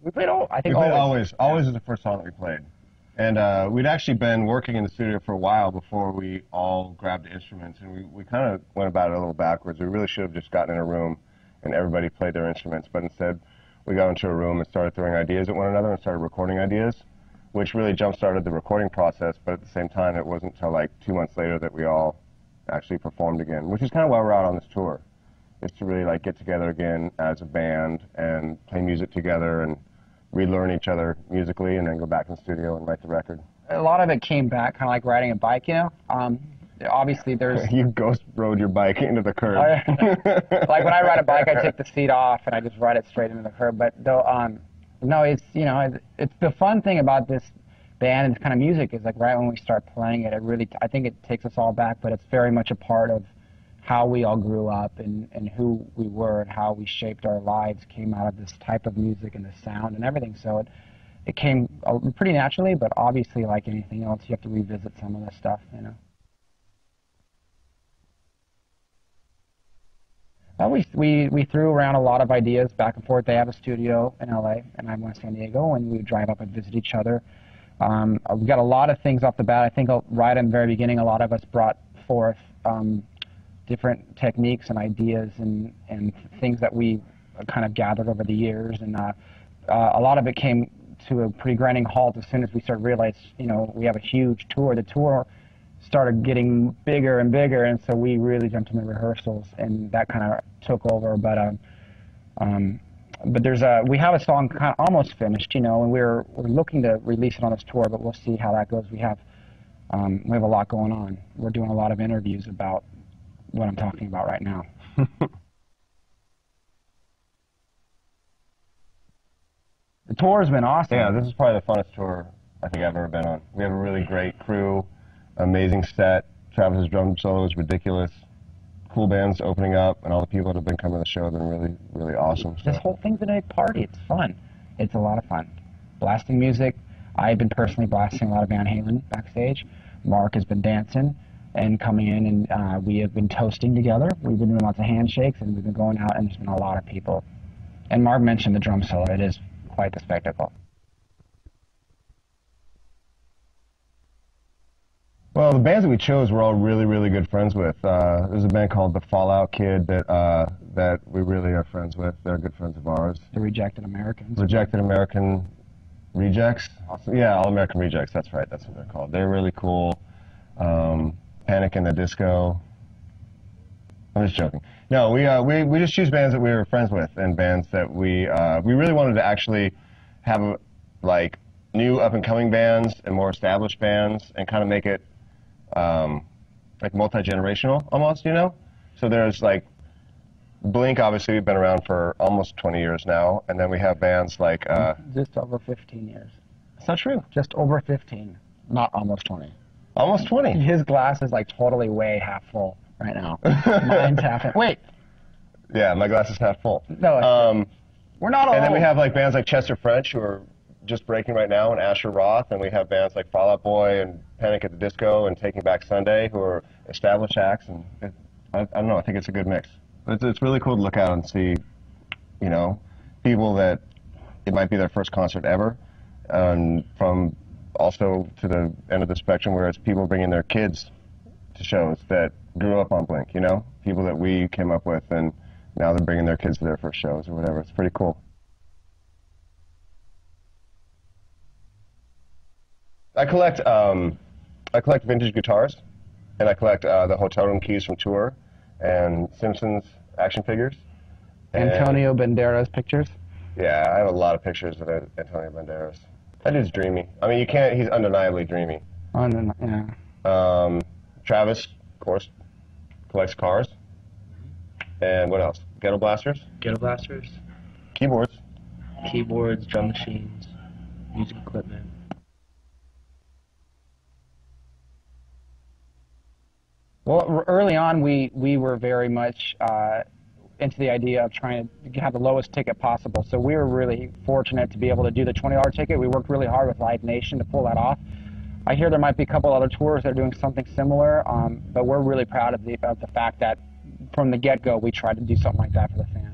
We played I think we played Always. Always is the first song that we played. And we'd actually been working in the studio for a while before we all grabbed the instruments, and we kind of went about it a little backwards. We really should have just gotten in a room and everybody played their instruments, but instead we got into a room and started throwing ideas at one another and started recording ideas, which really jump-started the recording process, but at the same time it wasn't until like 2 months later that we all actually performed again, which is kind of why we're out on this tour, is to really like get together again as a band and play music together and relearn each other musically and then go back in the studio and write the record. A lot of it came back kind of like riding a bike, you know? Obviously there's... You ghost rode your bike into the curb. Like when I ride a bike, I take the seat off and I just ride it straight into the curb. But though, no, it's, you know, it's the fun thing about this band and this kind of music is like right when we start playing it, it really, I think it takes us all back, but it's very much a part of how we all grew up and who we were and how we shaped our lives came out of this type of music and the sound and everything. So it came pretty naturally, but obviously like anything else, you have to revisit some of the stuff, you know. We threw around a lot of ideas back and forth. They have a studio in LA, and I went to San Diego, and we would drive up and visit each other. We got a lot of things off the bat. I think right in the very beginning, a lot of us brought forth different techniques and ideas and things that we kind of gathered over the years, and a lot of it came to a pretty grinding halt as soon as we started to realize, you know, we have a huge tour. The tour started getting bigger and bigger, and so we really jumped into rehearsals, and that kind of took over. But there's we have a song kind of almost finished, you know, and we're looking to release it on this tour, but we'll see how that goes. We have a lot going on. We're doing a lot of interviews about what I'm talking about right now. The tour has been awesome. Yeah, this is probably the funnest tour I think I've ever been on. We have a really great crew, amazing set. Travis's drum solo is ridiculous. Cool bands opening up, and all the people that have been coming to the show have been really, really awesome. This whole thing's been a party. It's fun. It's a lot of fun. Blasting music. I've been personally blasting a lot of Van Halen backstage. Mark has been dancing and coming in, and we have been toasting together. We've been doing lots of handshakes, and we've been going out, and there's been a lot of people. And Mark mentioned the drum solo. It is quite the spectacle. Well, the bands that we chose we're all really, really good friends with. There's a band called the Fallout Kid that we really are friends with. They're good friends of ours. The Rejected Americans. Rejected American Rejects? Yeah, All American Rejects, that's right, that's what they're called. They're really cool. Panic in the Disco. I'm just joking. No, we just choose bands that we were friends with and bands that we really wanted to actually have like new up-and-coming bands and more established bands and kind of make it like multi-generational almost, you know? So there's like Blink, obviously we've been around for almost 20 years now, and then we have bands like just over 15 years. That's not true. Just over 15, not almost 20. Almost 20. His glass is like totally way half full right now. Mine's half empty. Wait. Yeah, my glass is half full. No, we're not all. And then we have like bands like Chester French, who are just breaking right now, and Asher Roth, and we have bands like Fall Out Boy and Panic at the Disco and Taking Back Sunday, who are established acts, and I don't know, I think it's a good mix. It's really cool to look out and see, you know, people that it might be their first concert ever, and from also to the end of the spectrum where it's people bringing their kids to shows that grew up on Blink, you know, people that we came up with, and now they're bringing their kids to their first shows or whatever. It's pretty cool. I collect vintage guitars, and I collect the hotel room keys from tour, and Simpsons action figures. Antonio Banderas pictures? Yeah, I have a lot of pictures of Antonio Banderas. That dude's dreamy. I mean, you can't, he's undeniably dreamy. Yeah. Travis, of course, collects cars. And what else? Ghetto blasters? Ghetto blasters. Keyboards. Keyboards, drum machines, music equipment. Well, early on, we were very much into the idea of trying to have the lowest ticket possible. So we were really fortunate to be able to do the $20 ticket. We worked really hard with Live Nation to pull that off. I hear there might be a couple other tours that are doing something similar, but we're really proud of the fact that from the get-go we tried to do something like that for the fans.